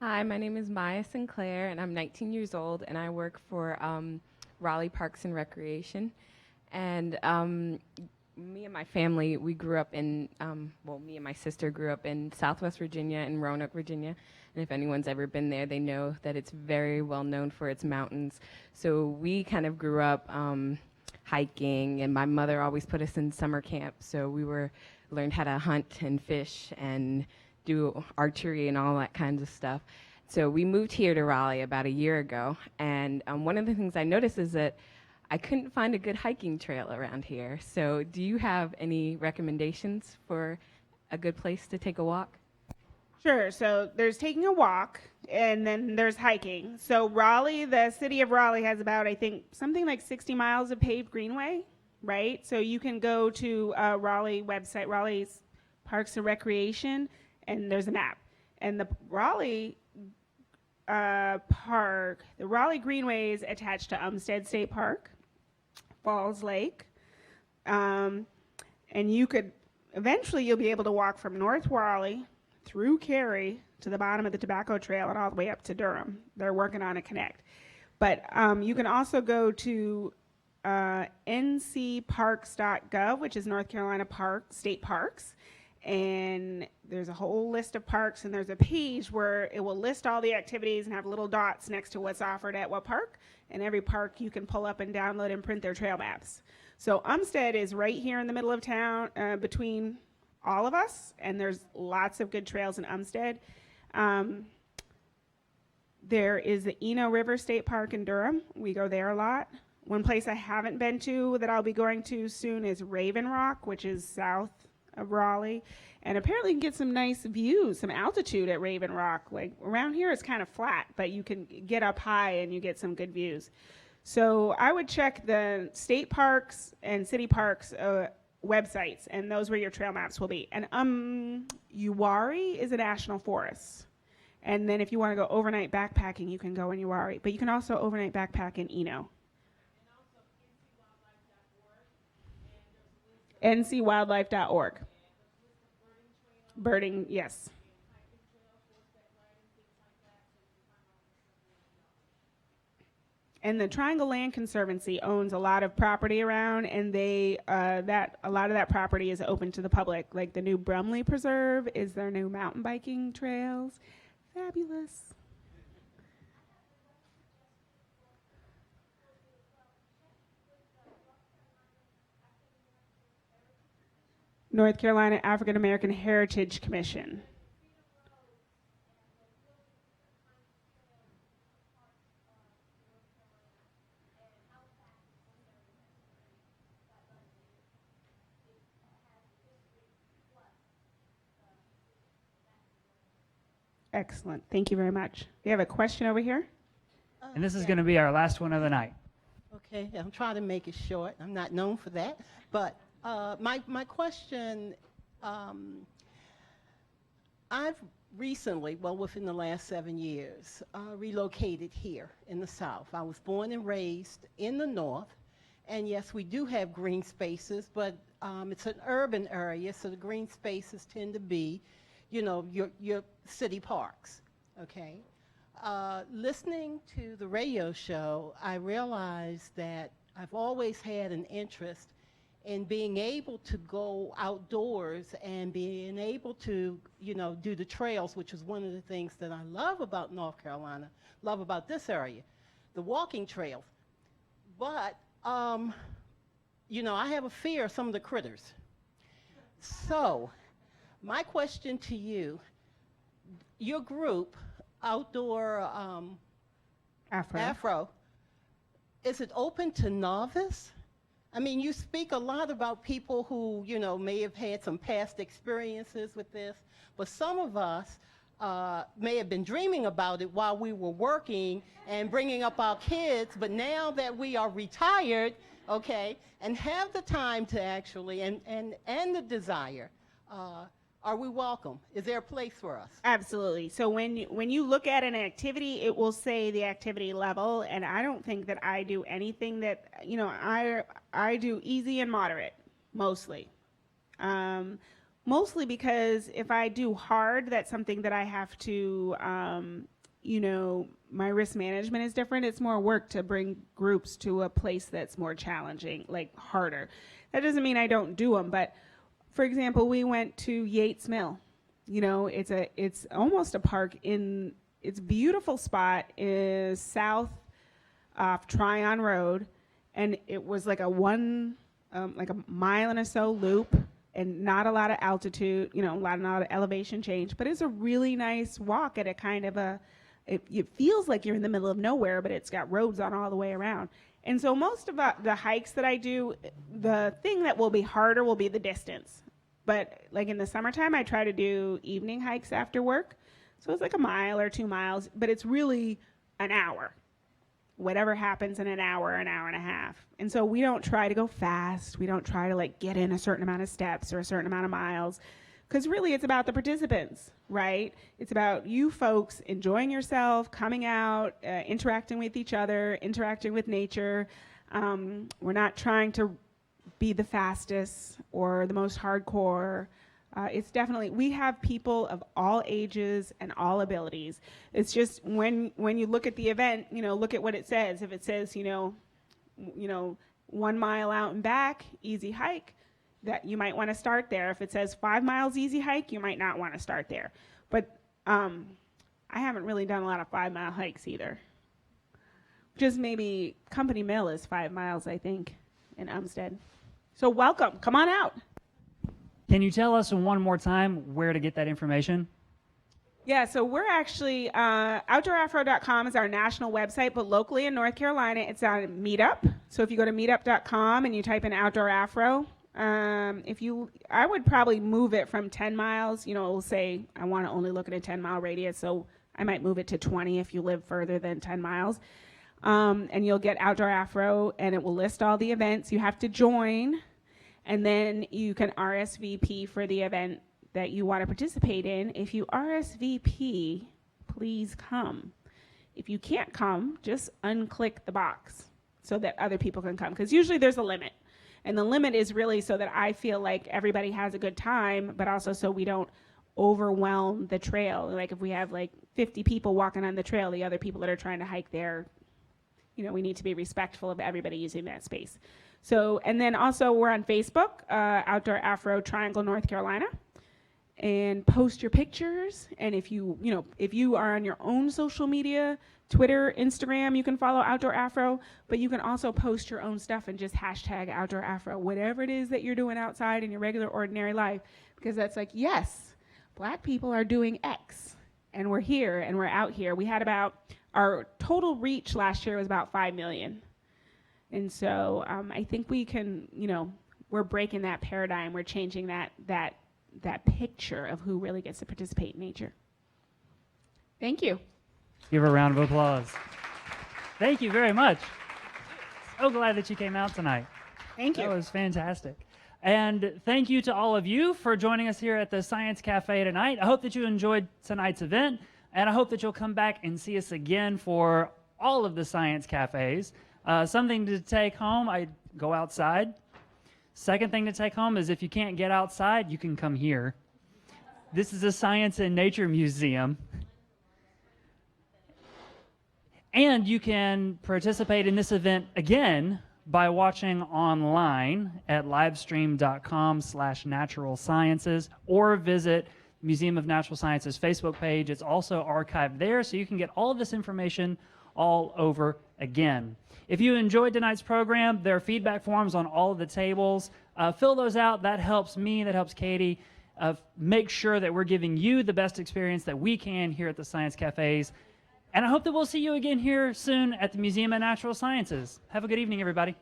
Hi, my name is Maya Sinclair, and I'm 19 years old, and I work for Raleigh Parks and Recreation. And me and my family, we grew up in, well, me and my sister grew up in Southwest Virginia, in Roanoke, Virginia. And if anyone's ever been there, they know that it's very well known for its mountains. So we kind of grew up hiking, and my mother always put us in summer camp. So we learned how to hunt and fish and do archery and all that kinds of stuff. So we moved here to Raleigh about a year ago, and one of the things I noticed is that I couldn't find a good hiking trail around here. So do you have any recommendations for a good place to take a walk? Sure. So there's taking a walk, and then there's hiking. So Raleigh, the city of Raleigh has about, I think, something like 60 miles of paved greenway, right? So you can go to Raleigh website, Raleigh's Parks and Recreation, and there's a map. And the Raleigh Park, the Raleigh Greenway is attached to Umstead State Park, Falls Lake, and you could, eventually you'll be able to walk from North Raleigh through Cary to the bottom of the Tobacco Trail and all the way up to Durham. They're working on a connect. But you can also go to ncparks.gov, which is North Carolina State Parks, and there's a whole list of parks, and there's a page where it will list all the activities and have little dots next to what's offered at what park, and every park you can pull up and download and print their trail maps. So Umstead is right here in the middle of town between all of us, and there's lots of good trails in Umstead. There is the Eno River State Park in Durham. We go there a lot. One place I haven't been to that I'll be going to soon is Raven Rock, which is south of Raleigh, and apparently you can get some nice views, some altitude at Raven Rock. Like around here it's kind of flat, but you can get up high and you get some good views. So I would check the state parks and city parks websites, and those where your trail maps will be. And Uwharrie is a national forest, and then if you want to go overnight backpacking, you can go in Uwharrie, but you can also overnight backpack in Eno. ncwildlife.org. Birding, yes. And the Triangle Land Conservancy owns a lot of property around, and a lot of that property is open to the public. Like the new Brumley Preserve is their new mountain biking trails. Fabulous. North Carolina African American Heritage Commission. Excellent. Thank you very much. We have a question over here. And this is going to be our last one of the night. Okay, I'm trying to make it short. I'm not known for that. But my question, I've recently, well, within the last 7 years, relocated here in the South. I was born and raised in the North. And yes, we do have green spaces, but it's an urban area, so the green spaces tend to be, you know, your city parks, okay? Listening to the radio show, I realized that I've always had an interest in being able to go outdoors and being able to, you know, do the trails, which is one of the things that I love about North Carolina, love about this area, the walking trails. But, you know, I have a fear of some of the critters. So, my question to you, your group, Outdoor Afro, is it open to novice? I mean, you speak a lot about people who, you know, may have had some past experiences with this, but some of us may have been dreaming about it while we were working and bringing up our kids, but now that we are retired, okay, and have the time to actually, and the desire, are we welcome? Is there a place for us? Absolutely. So when you look at an activity, it will say the activity level, and I don't think that I do anything that, you know, I do easy and moderate, mostly. Mostly because if I do hard, that's something that I have to, you know, my risk management is different. It's more work to bring groups to a place that's more challenging, like harder. That doesn't mean I don't do them, but for example, we went to Yates Mill. You know, it's almost a park it's a beautiful spot is south off Tryon Road, and it was like a mile and so loop, and not a lot of altitude, you know, not a lot of elevation change, but it's a really nice walk at a kind of it feels like you're in the middle of nowhere, but it's got roads on all the way around. And so most of the hikes that I do, the thing that will be harder will be the distance. But like in the summertime, I try to do evening hikes after work. So it's like a mile or 2 miles, but it's really an hour. Whatever happens in an hour and a half. And so we don't try to go fast. We don't try to like get in a certain amount of steps or a certain amount of miles. Because really it's about the participants, right? It's about you folks enjoying yourself, coming out, interacting with each other, interacting with nature. We're not trying to be the fastest or the most hardcore. It's definitely, we have people of all ages and all abilities. It's just when you look at the event, you know, look at what it says. If it says, you know, 1 mile out and back, easy hike, that you might want to start there. If it says 5 miles easy hike, you might not want to start there. But I haven't really done a lot of 5-mile hikes either. Just maybe Company Mill is 5 miles, I think, in Umstead. So welcome, come on out. Can you tell us one more time where to get that information? Yeah, so we're actually, OutdoorAfro.com is our national website, but locally in North Carolina, it's on Meetup. So if you go to meetup.com and you type in Outdoor Afro, I would probably move it from 10 miles, you know, it'll say I want to only look at a 10-mile radius, so I might move it to 20 if you live further than 10 miles. And you'll get Outdoor Afro, and it will list all the events. You have to join, and then you can RSVP for the event that you want to participate in. If you RSVP, please come. If you can't come, just unclick the box so that other people can come, because usually there's a limit. And the limit is really so that I feel like everybody has a good time, but also so we don't overwhelm the trail. Like if we have like 50 people walking on the trail, the other people that are trying to hike there, we need to be respectful of everybody using that space. So, and then also we're on Facebook, Outdoor Afro Triangle, North Carolina, and post your pictures. And if you are on your own social media, Twitter, Instagram, you can follow Outdoor Afro, but you can also post your own stuff and just hashtag Outdoor Afro, whatever it is that you're doing outside in your regular, ordinary life, because that's like, yes, Black people are doing X, and we're here, and we're out here. We had our total reach last year was about 5 million. And so I think we can, we're breaking that paradigm. We're changing that picture of who really gets to participate in nature. Thank you. Give her a round of applause. Thank you very much. So glad that you came out tonight. Thank you. That was fantastic. And thank you to all of you for joining us here at the Science Cafe tonight. I hope that you enjoyed tonight's event, and I hope that you'll come back and see us again for all of the Science Cafes. Something to take home, I go outside. Second thing to take home is if you can't get outside, you can come here. This is a science and nature museum. And you can participate in this event again by watching online at livestream.com/natural sciences, or visit Museum of Natural Sciences Facebook page. It's also archived there, so you can get all of this information all over again. If you enjoyed tonight's program, there are feedback forms on all of the tables. Fill those out. That helps me, that helps Katie, make sure that we're giving you the best experience that we can here at the Science Cafes. And I hope that we'll see you again here soon at the Museum of Natural Sciences. Have a good evening, everybody.